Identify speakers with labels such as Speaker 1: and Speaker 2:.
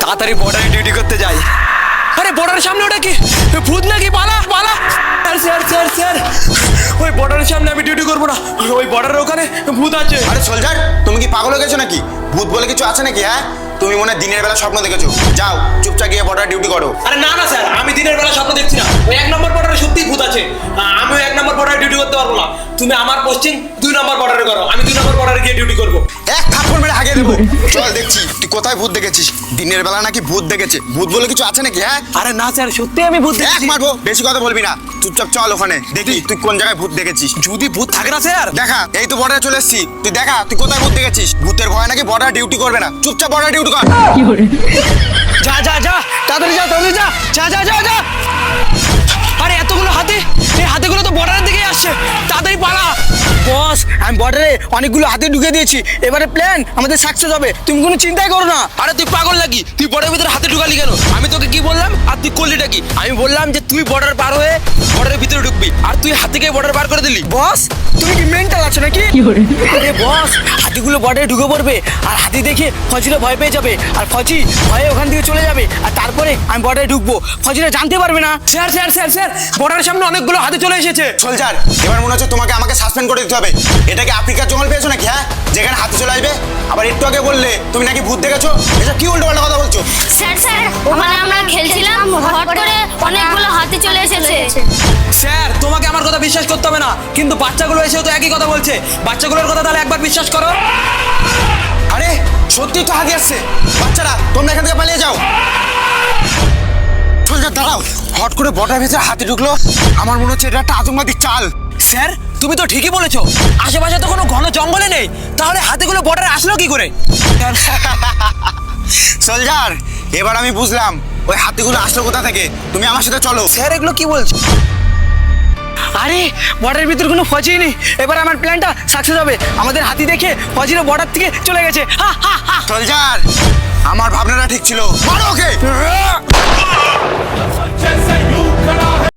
Speaker 1: তাড়াতাড়ি বর্ডারে ডিউটি করতে যাই।
Speaker 2: আরে বর্ডারের সামনে ওটা কি ভূত নাকি? পালা পালা। স্যার স্যার স্যার ওই বর্ডারের সামনে আমি ডিউটি করবো না, ওই বর্ডারের ওখানে ভূত আছে।
Speaker 3: আরে সোলজার, তুমি কি পাগল হয়ে গেছো নাকি? ভূত বলে কিছু আছে নাকি? হ্যাঁ, তুমি মনে হয় দিনের বেলা স্বপ্ন দেখেছো। যাও চুপচাপ গিয়ে বর্ডার ডিউটি করো।
Speaker 2: আরে না না স্যার, আমি দিনের বেলা স্বপ্ন দেখছি না। ওই 1 নম্বর বর্ডারে সত্যিই ভূত আছে। আমি ওই 1 নম্বর বর্ডারে ডিউটি করতে পারবো না। তুমি আমার পোস্টিং 2 নম্বর বর্ডারে করো, আমি 2 নম্বর বর্ডারে গিয়ে ডিউটি করবো।
Speaker 3: এক থাপ্পড় মেরে হাগিয়ে দেবো। চল দেখছি তুই কোথায় ভূত দেখেছিস। দিনের বেলা নাকি ভূত দেখেছে। ভূত বলে কিছু আছে নাকি? হ্যাঁ,
Speaker 2: আরে না স্যার, সত্যি আমি ভূত
Speaker 3: এক
Speaker 2: দেখেছি।
Speaker 3: মারবো, বেশি কথা বলবি না। চুপচাপ চল ওখানে দেখি তুই কোন জায়গায় ভূত দেখেছিস।
Speaker 2: যদি ভূত থাকে না স্যার।
Speaker 3: দেখা, এই তো বর্ডারে চলে এসেছি। তুই দেখা তুই কোথায় ভূত দেখেছিস। ভূতের ভয় নাকি বর্ডার ডিউটি করবে না। চুপচাপ বর্ডার ডিউটি কর।
Speaker 2: যা যা যা, তাড়াতাড়ি যা, তাড়াতাড়ি যা, যা যা যা যা। আরে এতগুলো হাতি, এই হাতিগুলো তো বর্ডারের দিকেই আসছে, তাড়াতাড়ি পালা।
Speaker 1: বস, আমি বর্ডারে অনেকগুলো হাতে ঢুকে দিয়েছি, এবারে প্ল্যান আমাদের সাকসেস হবে, তুমি কোনো চিন্তাই করো না।
Speaker 2: আরে তুই পাগল নাকি? তুই বর্ডারের ভিতরে হাতে ঢুকালি কেন? আমি তোকে কি বললাম আর তুই করলিটা কি? আমি বললাম যে তুই বর্ডার পার হয়ে বর্ডারের ভিতরে ঢুকবি, আর তুই হাতিকে বর্ডার পার করে দিলি।
Speaker 1: বস, তুমি কি মেন্টাল আছো নাকি? আরে বস, হাতিগুলো বর্ডারে ঢুকে পড়বে আর হাতি দেখে ফজিরা ভয় পেয়ে যাবে, আর ফজি ভয়ে ওখান থেকে চলে যাবে, আর তারপরে আমি বর্ডারে ঢুকবো, ফজিরা জানতে পারবে না।
Speaker 2: স্যার স্যার স্যার স্যার, বর্ডারের সামনে অনেকগুলো হাতি চলে এসেছে।
Speaker 3: সোলজার, এবার মনে হচ্ছে তোমাকে আমাকে সাসপেন্ড করে দিতে হবে। এটা কি আফ্রিকার জঙ্গল পেয়েছো নাকি? হ্যাঁ, যেখানে হাতি চলে আসবে। আবার একটু আগে বললে তুমি নাকি ভূত দেখেছো। এসব কি উল্টো পাল্টা কথা বলছো?
Speaker 4: স্যার স্যার, ওখানে আমরা খেলছিলাম, হঠাৎ করে অনেকগুলো হাতি চলে এসেছে।
Speaker 2: স্যার, তোমাকে আমার কথা বিশ্বাস করতে হবে না, কিন্তু বাচ্চাগুলো এসেও তো একই কথা বলছে। বাচ্চাগুলোর কথা তাহলে একবার বিশ্বাস করো।
Speaker 3: আরে সত্যি তো হাতি আসছে। বাচ্চারা তোমরা এখান থেকে পালিয়ে যাও। সোলজার দাঁড়াও, হট করে বর্ডার ভেতরে হাতি ঢুকলো। আমার মনে হচ্ছে এটা একটা আতঙ্কবাদী চাল।
Speaker 2: স্যার, তুমি তো ঠিকই বলেছো, আশেপাশে তো কোনো ঘন জঙ্গলে নেই, তাহলে হাতিগুলো বর্ডারে আসলো কি করে?
Speaker 3: সোলজার, এবার আমি বুঝলাম ওই হাতিগুলো আসলো কোথা থেকে। তুমি আমার সাথে চলো।
Speaker 2: স্যার, এগুলো কি বলছো?
Speaker 1: আরে বর্ডারের ভিতরে কোনো ফজি নেই, এবার আমার প্ল্যানটা সাকসেস হবে। আমাদের হাতি দেখে ফজিরা বর্ডার থেকে চলে গেছে। হা হা হা।
Speaker 3: সোলজার, আমার ভাবনাটা ঠিক ছিল। মারো ওকে।